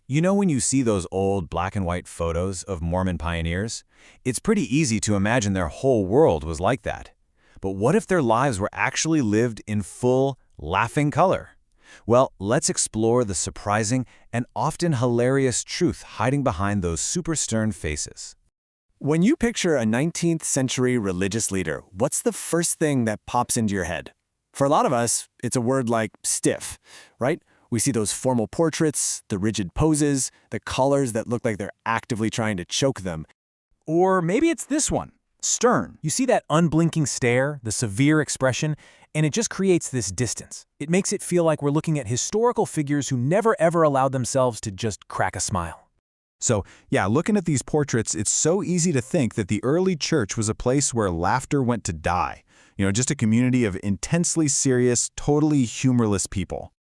You know when you see those old black and white photos of Mormon pioneers? It's pretty easy to imagine their whole world was like that. But what if their lives were actually lived in full, laughing color? Well, let's explore the surprising and often hilarious truth hiding behind those super stern faces. When you picture a 19th century religious leader, what's the first thing that pops into your head? For a lot of us, it's a word like stiff, right? We see those formal portraits, the rigid poses, the collars that look like they're actively trying to choke them. Or maybe it's this one, stern. You see that unblinking stare, the severe expression, and it just creates this distance. It makes it feel like we're looking at historical figures who never ever allowed themselves to just crack a smile. So, yeah, looking at these portraits, it's so easy to think that the early church was a place where laughter went to die. Just a community of intensely serious, totally humorless people.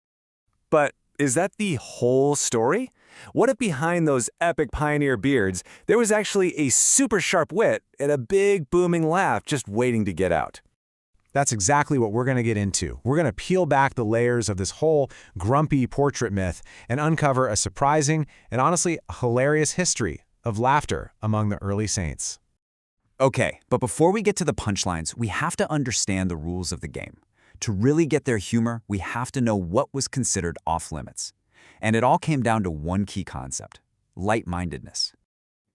But is that the whole story? What if behind those epic pioneer beards, there was actually a super sharp wit and a big booming laugh just waiting to get out? That's exactly what we're going to get into. We're going to peel back the layers of this whole grumpy portrait myth and uncover a surprising and honestly hilarious history of laughter among the early saints. Okay, but before we get to the punchlines, we have to understand the rules of the game. To really get their humor, we have to know what was considered off-limits. And it all came down to one key concept: light-mindedness.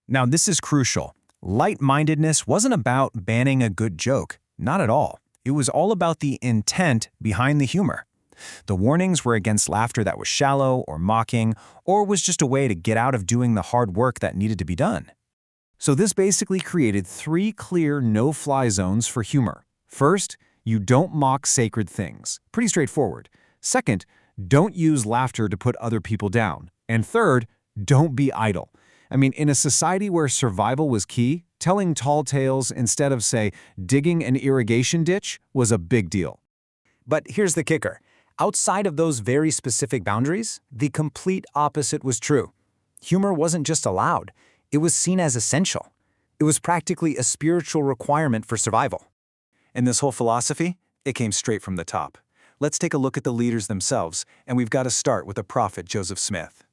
Now, this is crucial. Light-mindedness wasn't about banning a good joke. Not at all. It was all about the intent behind the humor. The warnings were against laughter that was shallow or mocking, or was just a way to get out of doing the hard work that needed to be done. So this basically created 3 clear no-fly zones for humor. First, you don't mock sacred things. Pretty straightforward. Second, don't use laughter to put other people down. And third, don't be idle. I mean, in a society where survival was key, telling tall tales instead of, say, digging an irrigation ditch was a big deal. But here's the kicker. Outside of those very specific boundaries, the complete opposite was true. Humor wasn't just allowed. It was seen as essential. It was practically a spiritual requirement for survival. And this whole philosophy, it came straight from the top. Let's take a look at the leaders themselves, and we've got to start with the prophet Joseph Smith.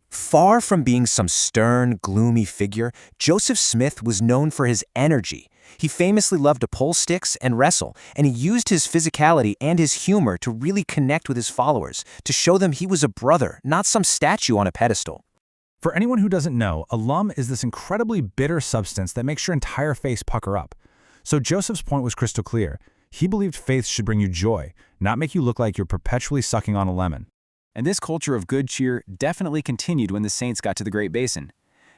Far from being some stern, gloomy figure, Joseph Smith was known for his energy. He famously loved to pull sticks and wrestle, and he used his physicality and his humor to really connect with his followers, to show them he was a brother, not some statue on a pedestal. For anyone who doesn't know, alum is this incredibly bitter substance that makes your entire face pucker up. So Joseph's point was crystal clear. He believed faith should bring you joy, not make you look like you're perpetually sucking on a lemon. And this culture of good cheer definitely continued when the saints got to the Great Basin.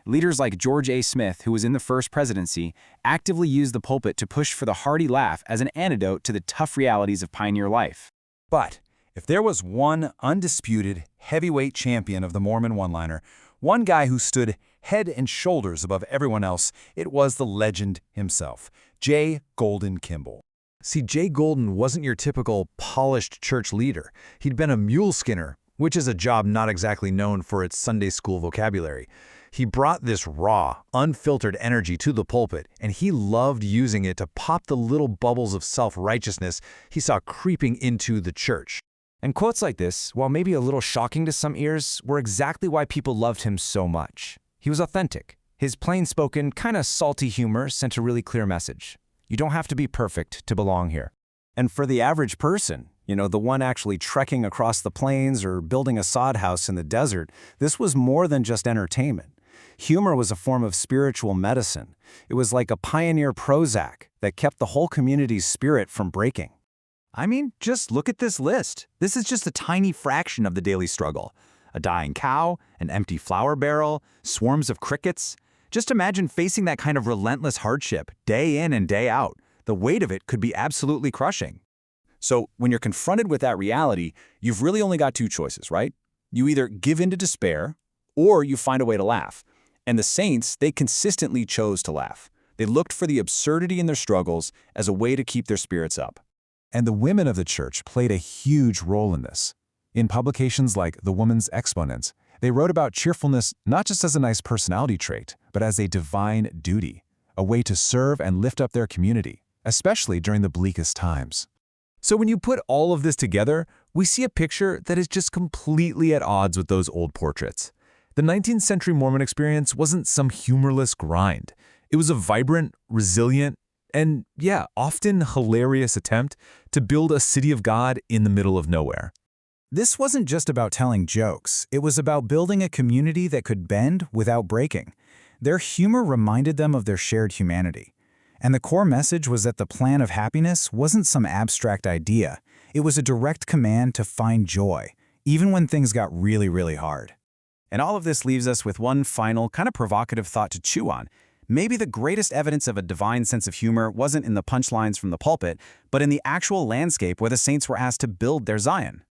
Leaders like George A. Smith, who was in the first presidency, actively used the pulpit to push for the hearty laugh as an antidote to the tough realities of pioneer life. But if there was one undisputed heavyweight champion of the Mormon one-liner, one guy who stood head and shoulders above everyone else, it was the legend himself, J. Golden Kimball. See, J. Golden wasn't your typical polished church leader. He'd been a mule skinner, which is a job not exactly known for its Sunday school vocabulary. He brought this raw, unfiltered energy to the pulpit, and he loved using it to pop the little bubbles of self-righteousness he saw creeping into the church. And quotes like this, while maybe a little shocking to some ears, were exactly why people loved him so much. He was authentic. His plain-spoken, kind of salty humor sent a really clear message. You don't have to be perfect to belong here. And for the average person, the one actually trekking across the plains or building a sod house in the desert, this was more than just entertainment. Humor was a form of spiritual medicine. It was like a pioneer Prozac that kept the whole community's spirit from breaking. I mean, just look at this list. This is just a tiny fraction of the daily struggle. A dying cow, an empty flour barrel, swarms of crickets. Just imagine facing that kind of relentless hardship day in and day out. The weight of it could be absolutely crushing. So when you're confronted with that reality, you've really only got 2 choices, right? You either give in to despair, or you find a way to laugh. And the saints, they consistently chose to laugh. They looked for the absurdity in their struggles as a way to keep their spirits up. And the women of the church played a huge role in this. In publications like The Woman's Exponent, they wrote about cheerfulness not just as a nice personality trait, but as a divine duty, a way to serve and lift up their community, especially during the bleakest times. So when you put all of this together, we see a picture that is just completely at odds with those old portraits. The 19th century Mormon experience wasn't some humorless grind. It was a vibrant, resilient, and yeah, often hilarious attempt to build a city of God in the middle of nowhere. This wasn't just about telling jokes. It was about building a community that could bend without breaking. Their humor reminded them of their shared humanity. And the core message was that the plan of happiness wasn't some abstract idea. It was a direct command to find joy, even when things got really, really hard. And all of this leaves us with one final, kind of provocative thought to chew on. Maybe the greatest evidence of a divine sense of humor wasn't in the punchlines from the pulpit, but in the actual landscape where the saints were asked to build their Zion.